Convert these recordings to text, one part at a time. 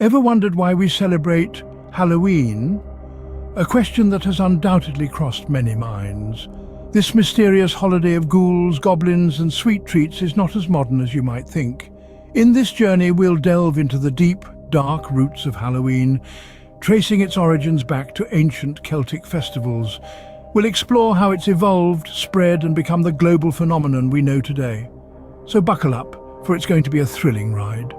Ever wondered why we celebrate Halloween? A question that has undoubtedly crossed many minds. This mysterious holiday of ghouls, goblins and sweet treats is not as modern as you might think. In this journey we'll delve into the deep, dark roots of Halloween, tracing its origins back to ancient Celtic festivals. We'll explore how it's evolved, spread and become the global phenomenon we know today. So buckle up, for it's going to be a thrilling ride.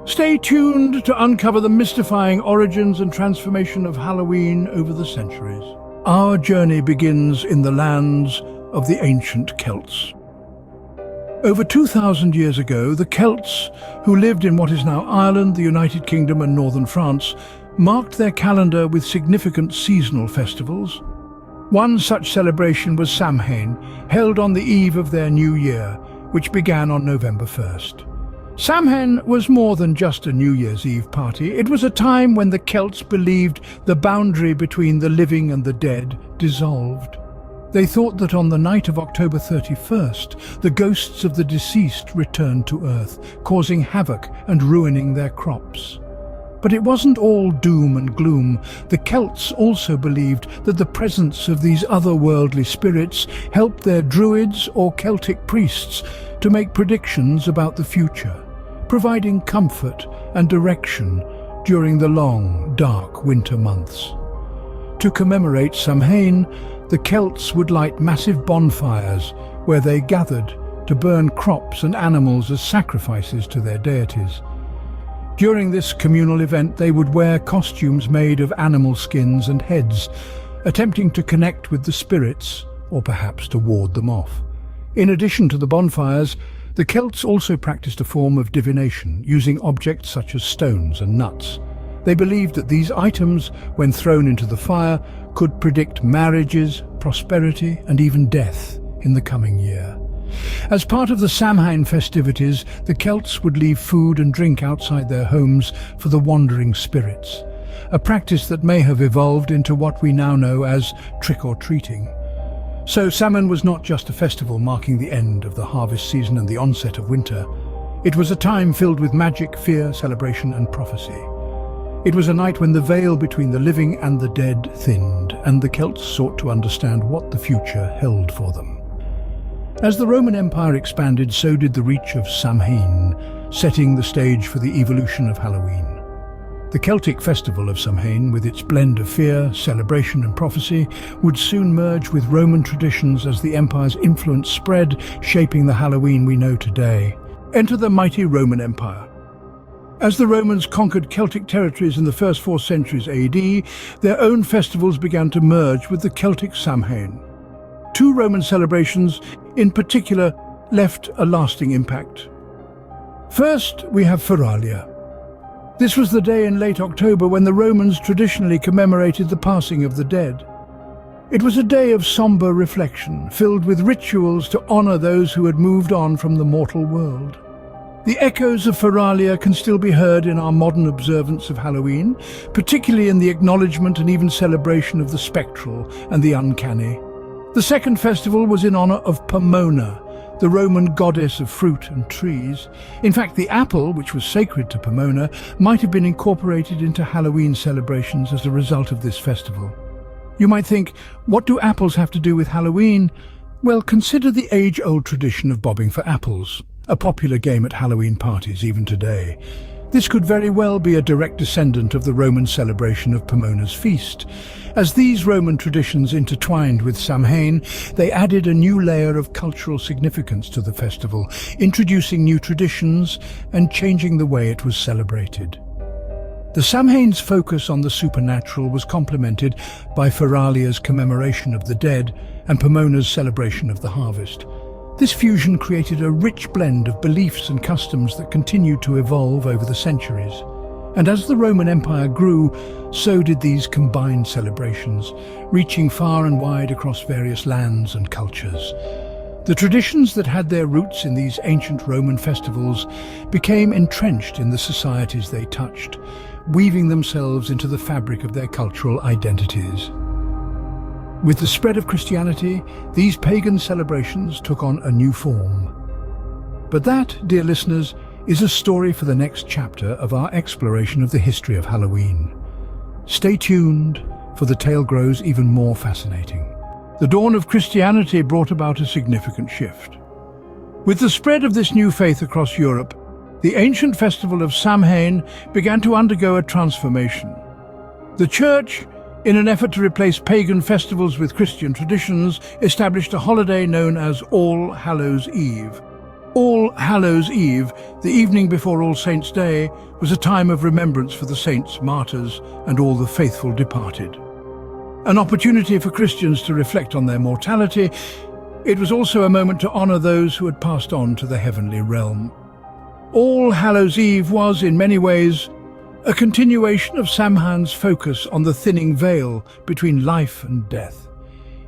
Stay tuned to uncover the mystifying origins and transformation of Halloween over the centuries. Our journey begins in the lands of the ancient Celts. Over 2,000 years ago, the Celts, who lived in what is now Ireland, the United Kingdom and northern France, marked their calendar with significant seasonal festivals. One such celebration was Samhain, held on the eve of their new year, which began on November 1st. Samhain was more than just a New Year's Eve party. It was a time when the Celts believed the boundary between the living and the dead dissolved. They thought that on the night of October 31st, the ghosts of the deceased returned to Earth, causing havoc and ruining their crops. But it wasn't all doom and gloom. The Celts also believed that the presence of these otherworldly spirits helped their druids or Celtic priests to make predictions about the future, providing comfort and direction during the long, dark winter months. To commemorate Samhain, the Celts would light massive bonfires where they gathered to burn crops and animals as sacrifices to their deities. During this communal event, they would wear costumes made of animal skins and heads, attempting to connect with the spirits or perhaps to ward them off. In addition to the bonfires, the Celts also practiced a form of divination, using objects such as stones and nuts. They believed that these items, when thrown into the fire, could predict marriages, prosperity, and even death in the coming year. As part of the Samhain festivities, the Celts would leave food and drink outside their homes for the wandering spirits, a practice that may have evolved into what we now know as trick-or-treating. So Samhain was not just a festival marking the end of the harvest season and the onset of winter. It was a time filled with magic, fear, celebration and prophecy. It was a night when the veil between the living and the dead thinned, and the Celts sought to understand what the future held for them. As the Roman Empire expanded, so did the reach of Samhain, setting the stage for the evolution of Halloween. The Celtic festival of Samhain, with its blend of fear, celebration and prophecy, would soon merge with Roman traditions as the empire's influence spread, shaping the Halloween we know today. Enter the mighty Roman Empire. As the Romans conquered Celtic territories in the first 4 centuries AD, their own festivals began to merge with the Celtic Samhain. 2 Roman celebrations, in particular, left a lasting impact. First, we have Feralia. This was the day in late October when the Romans traditionally commemorated the passing of the dead. It was a day of somber reflection, filled with rituals to honor those who had moved on from the mortal world. The echoes of Feralia can still be heard in our modern observance of Halloween, particularly in the acknowledgement and even celebration of the spectral and the uncanny. The second festival was in honor of Pomona, the Roman goddess of fruit and trees. In fact, the apple, which was sacred to Pomona, might have been incorporated into Halloween celebrations as a result of this festival. You might think, what do apples have to do with Halloween? Well, consider the age-old tradition of bobbing for apples, a popular game at Halloween parties even today. This could very well be a direct descendant of the Roman celebration of Pomona's feast. As these Roman traditions intertwined with Samhain, they added a new layer of cultural significance to the festival, introducing new traditions and changing the way it was celebrated. The Samhain's focus on the supernatural was complemented by Feralia's commemoration of the dead and Pomona's celebration of the harvest. This fusion created a rich blend of beliefs and customs that continued to evolve over the centuries. And as the Roman Empire grew, so did these combined celebrations, reaching far and wide across various lands and cultures. The traditions that had their roots in these ancient Roman festivals became entrenched in the societies they touched, weaving themselves into the fabric of their cultural identities. With the spread of Christianity, these pagan celebrations took on a new form. But that, dear listeners, is a story for the next chapter of our exploration of the history of Halloween. Stay tuned, for the tale grows even more fascinating. The dawn of Christianity brought about a significant shift. With the spread of this new faith across Europe, the ancient festival of Samhain began to undergo a transformation. The Church, in an effort to replace pagan festivals with Christian traditions, established a holiday known as All Hallows' Eve. All Hallows' Eve, the evening before All Saints' Day, was a time of remembrance for the saints, martyrs, and all the faithful departed. An opportunity for Christians to reflect on their mortality, it was also a moment to honour those who had passed on to the heavenly realm. All Hallows' Eve was, in many ways, a continuation of Samhain's focus on the thinning veil between life and death.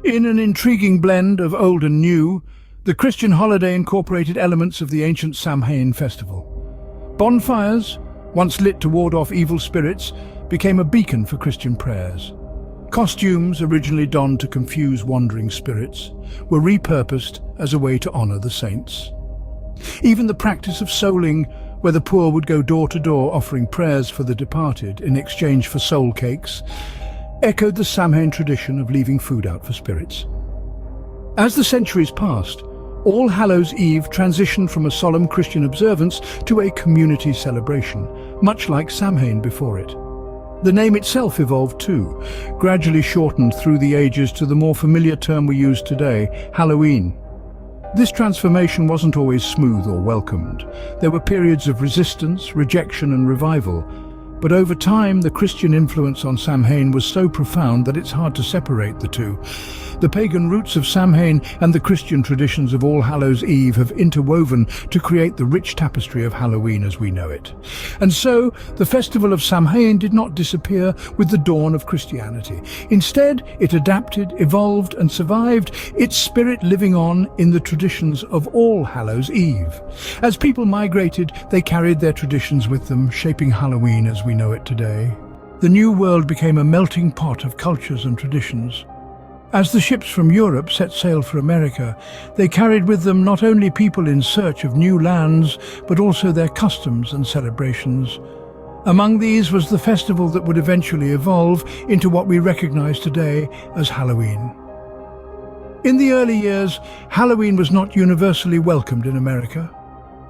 In an intriguing blend of old and new, the Christian holiday incorporated elements of the ancient Samhain festival. Bonfires, once lit to ward off evil spirits, became a beacon for Christian prayers. Costumes, originally donned to confuse wandering spirits, were repurposed as a way to honour the saints. Even the practice of souling, where the poor would go door to door offering prayers for the departed in exchange for soul cakes, echoed the Samhain tradition of leaving food out for spirits. As the centuries passed, All Hallows' Eve transitioned from a solemn Christian observance to a community celebration, much like Samhain before it. The name itself evolved too, gradually shortened through the ages to the more familiar term we use today, Halloween. This transformation wasn't always smooth or welcomed. There were periods of resistance, rejection and revival. But over time, the Christian influence on Samhain was so profound that it's hard to separate the two. The pagan roots of Samhain and the Christian traditions of All Hallows' Eve have interwoven to create the rich tapestry of Halloween as we know it. And so, the festival of Samhain did not disappear with the dawn of Christianity. Instead, it adapted, evolved and survived, its spirit living on in the traditions of All Hallows' Eve. As people migrated, they carried their traditions with them, shaping Halloween as we know it today. The New World became a melting pot of cultures and traditions. As the ships from Europe set sail for America, they carried with them not only people in search of new lands, but also their customs and celebrations. Among these was the festival that would eventually evolve into what we recognize today as Halloween. In the early years, Halloween was not universally welcomed in America.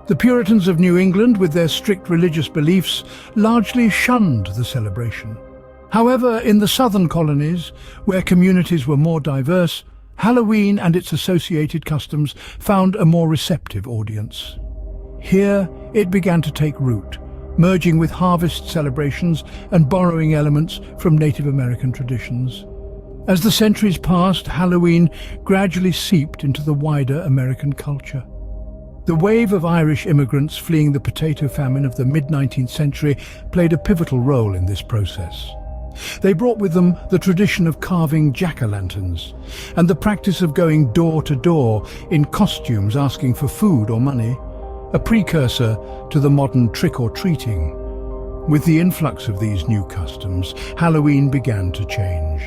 The Puritans of New England, with their strict religious beliefs, largely shunned the celebration. However, in the southern colonies, where communities were more diverse, Halloween and its associated customs found a more receptive audience. Here, it began to take root, merging with harvest celebrations and borrowing elements from Native American traditions. As the centuries passed, Halloween gradually seeped into the wider American culture. The wave of Irish immigrants fleeing the potato famine of the mid-19th century played a pivotal role in this process. They brought with them the tradition of carving jack-o'-lanterns and the practice of going door to door in costumes asking for food or money, a precursor to the modern trick-or-treating. With the influx of these new customs, Halloween began to change.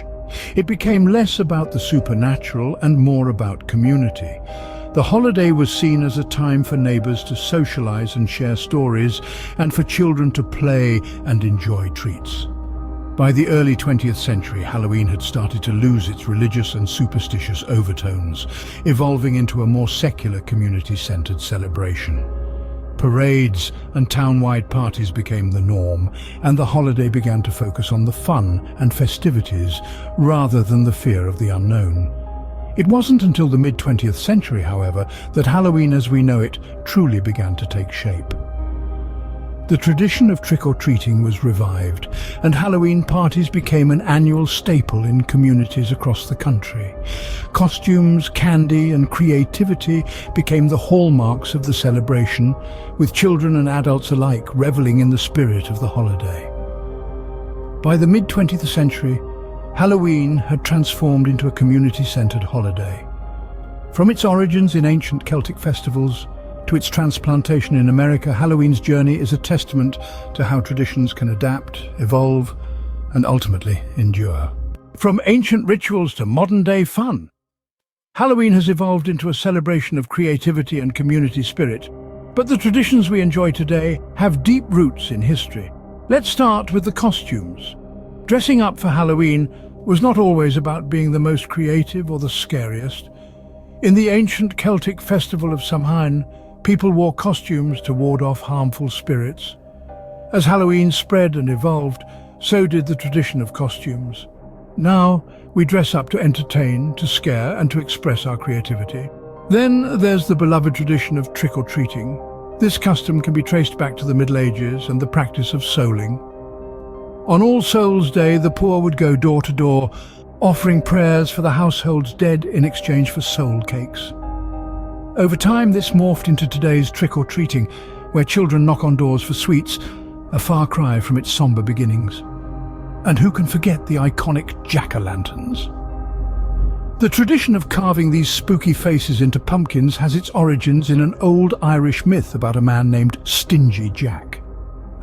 It became less about the supernatural and more about community. The holiday was seen as a time for neighbours to socialise and share stories, and for children to play and enjoy treats. By the early 20th century, Halloween had started to lose its religious and superstitious overtones, evolving into a more secular, community-centred celebration. Parades and town-wide parties became the norm, and the holiday began to focus on the fun and festivities rather than the fear of the unknown. It wasn't until the mid-20th century, however, that Halloween as we know it truly began to take shape. The tradition of trick-or-treating was revived, and Halloween parties became an annual staple in communities across the country. Costumes, candy, and creativity became the hallmarks of the celebration, with children and adults alike reveling in the spirit of the holiday. By the mid-20th century, Halloween had transformed into a community-centered holiday. From its origins in ancient Celtic festivals to its transplantation in America, Halloween's journey is a testament to how traditions can adapt, evolve, and ultimately endure. From ancient rituals to modern-day fun, Halloween has evolved into a celebration of creativity and community spirit. But the traditions we enjoy today have deep roots in history. Let's start with the costumes. Dressing up for Halloween was not always about being the most creative or the scariest. In the ancient Celtic festival of Samhain, people wore costumes to ward off harmful spirits. As Halloween spread and evolved, so did the tradition of costumes. Now, we dress up to entertain, to scare, and to express our creativity. Then there's the beloved tradition of trick-or-treating. This custom can be traced back to the Middle Ages and the practice of souling. On All Souls' Day, the poor would go door to door, offering prayers for the household's dead in exchange for soul cakes. Over time, this morphed into today's trick-or-treating, where children knock on doors for sweets, a far cry from its somber beginnings. And who can forget the iconic jack-o'-lanterns? The tradition of carving these spooky faces into pumpkins has its origins in an old Irish myth about a man named Stingy Jack.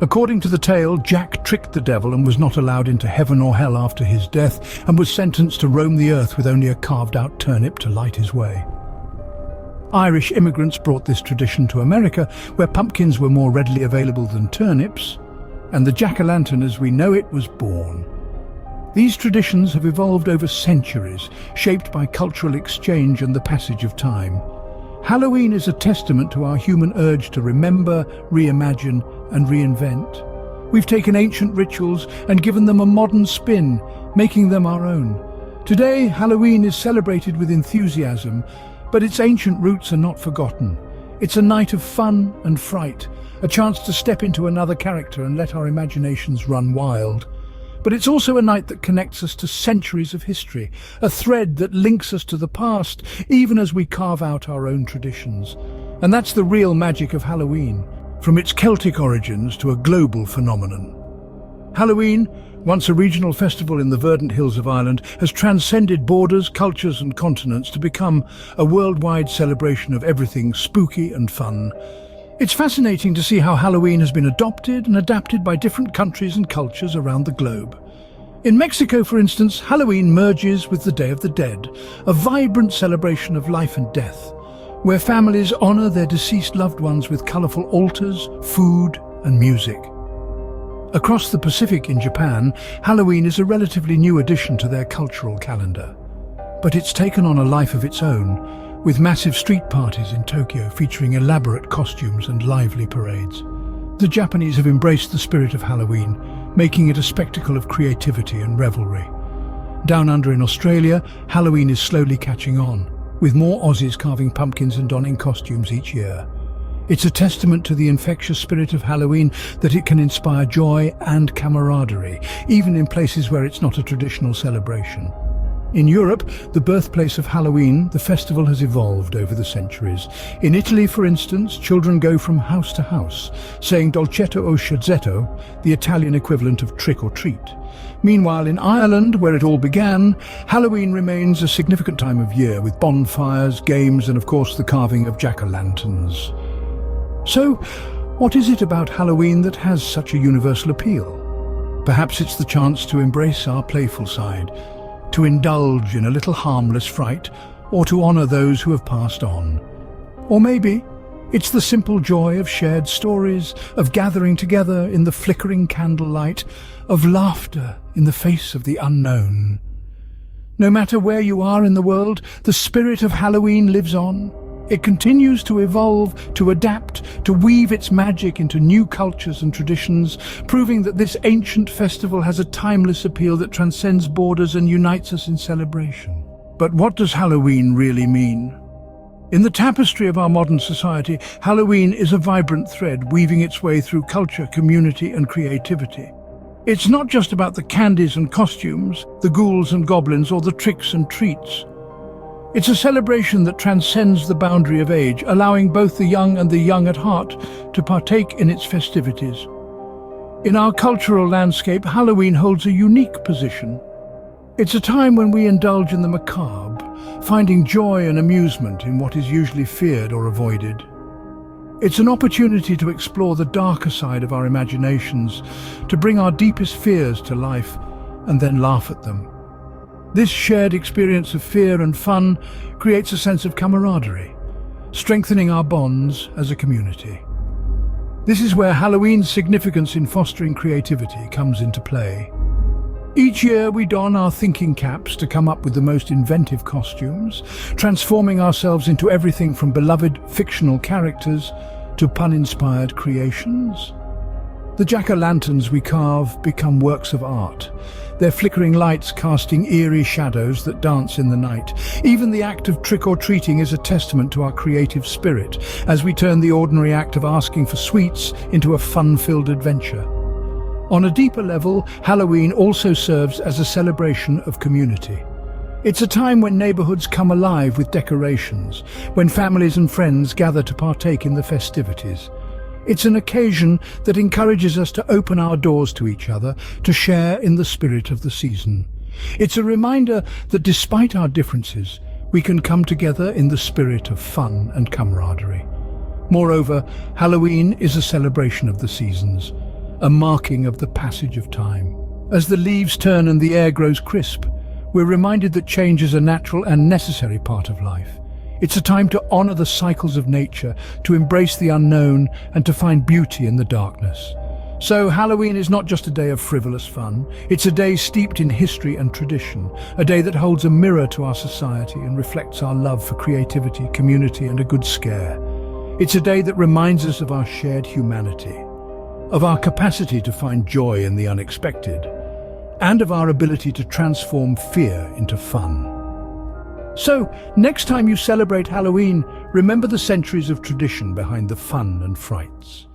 According to the tale, Jack tricked the devil and was not allowed into heaven or hell after his death, and was sentenced to roam the earth with only a carved-out turnip to light his way. Irish immigrants brought this tradition to America, where pumpkins were more readily available than turnips, and the jack-o'-lantern as we know it was born. These traditions have evolved over centuries, shaped by cultural exchange and the passage of time. Halloween is a testament to our human urge to remember, reimagine, and reinvent. We've taken ancient rituals and given them a modern spin, making them our own. Today, Halloween is celebrated with enthusiasm, but its ancient roots are not forgotten. It's a night of fun and fright, a chance to step into another character and let our imaginations run wild. But it's also a night that connects us to centuries of history, a thread that links us to the past, even as we carve out our own traditions. And that's the real magic of Halloween, from its Celtic origins to a global phenomenon. Halloween, once a regional festival in the verdant hills of Ireland, has transcended borders, cultures and continents to become a worldwide celebration of everything spooky and fun. It's fascinating to see how Halloween has been adopted and adapted by different countries and cultures around the globe. In Mexico, for instance, Halloween merges with the Day of the Dead, a vibrant celebration of life and death, where families honor their deceased loved ones with colorful altars, food, and music. Across the Pacific in Japan, Halloween is a relatively new addition to their cultural calendar. But it's taken on a life of its own, with massive street parties in Tokyo featuring elaborate costumes and lively parades. The Japanese have embraced the spirit of Halloween, making it a spectacle of creativity and revelry. Down under in Australia, Halloween is slowly catching on, with more Aussies carving pumpkins and donning costumes each year. It's a testament to the infectious spirit of Halloween that it can inspire joy and camaraderie, even in places where it's not a traditional celebration. In Europe, the birthplace of Halloween, the festival has evolved over the centuries. In Italy, for instance, children go from house to house, saying dolcetto o scherzetto, the Italian equivalent of trick or treat. Meanwhile, in Ireland, where it all began, Halloween remains a significant time of year, with bonfires, games, and of course the carving of jack-o'-lanterns. So, what is it about Halloween that has such a universal appeal? Perhaps it's the chance to embrace our playful side, to indulge in a little harmless fright, or to honor those who have passed on. Or maybe it's the simple joy of shared stories, of gathering together in the flickering candlelight, of laughter in the face of the unknown. No matter where you are in the world, the spirit of Halloween lives on. It continues to evolve, to adapt, to weave its magic into new cultures and traditions, proving that this ancient festival has a timeless appeal that transcends borders and unites us in celebration. But what does Halloween really mean? In the tapestry of our modern society, Halloween is a vibrant thread weaving its way through culture, community, and creativity. It's not just about the candies and costumes, the ghouls and goblins, or the tricks and treats. It's a celebration that transcends the boundary of age, allowing both the young and the young at heart to partake in its festivities. In our cultural landscape, Halloween holds a unique position. It's a time when we indulge in the macabre, finding joy and amusement in what is usually feared or avoided. It's an opportunity to explore the darker side of our imaginations, to bring our deepest fears to life and then laugh at them. This shared experience of fear and fun creates a sense of camaraderie, strengthening our bonds as a community. This is where Halloween's significance in fostering creativity comes into play. Each year we don our thinking caps to come up with the most inventive costumes, transforming ourselves into everything from beloved fictional characters to pun-inspired creations. The jack-o'-lanterns we carve become works of art, their flickering lights casting eerie shadows that dance in the night. Even the act of trick-or-treating is a testament to our creative spirit, as we turn the ordinary act of asking for sweets into a fun-filled adventure. On a deeper level, Halloween also serves as a celebration of community. It's a time when neighborhoods come alive with decorations, when families and friends gather to partake in the festivities. It's an occasion that encourages us to open our doors to each other, to share in the spirit of the season. It's a reminder that despite our differences, we can come together in the spirit of fun and camaraderie. Moreover, Halloween is a celebration of the seasons, a marking of the passage of time. As the leaves turn and the air grows crisp, we're reminded that change is a natural and necessary part of life. It's a time to honor the cycles of nature, to embrace the unknown, and to find beauty in the darkness. So Halloween is not just a day of frivolous fun, it's a day steeped in history and tradition, a day that holds a mirror to our society and reflects our love for creativity, community, and a good scare. It's a day that reminds us of our shared humanity, of our capacity to find joy in the unexpected, and of our ability to transform fear into fun. So, next time you celebrate Halloween, remember the centuries of tradition behind the fun and frights.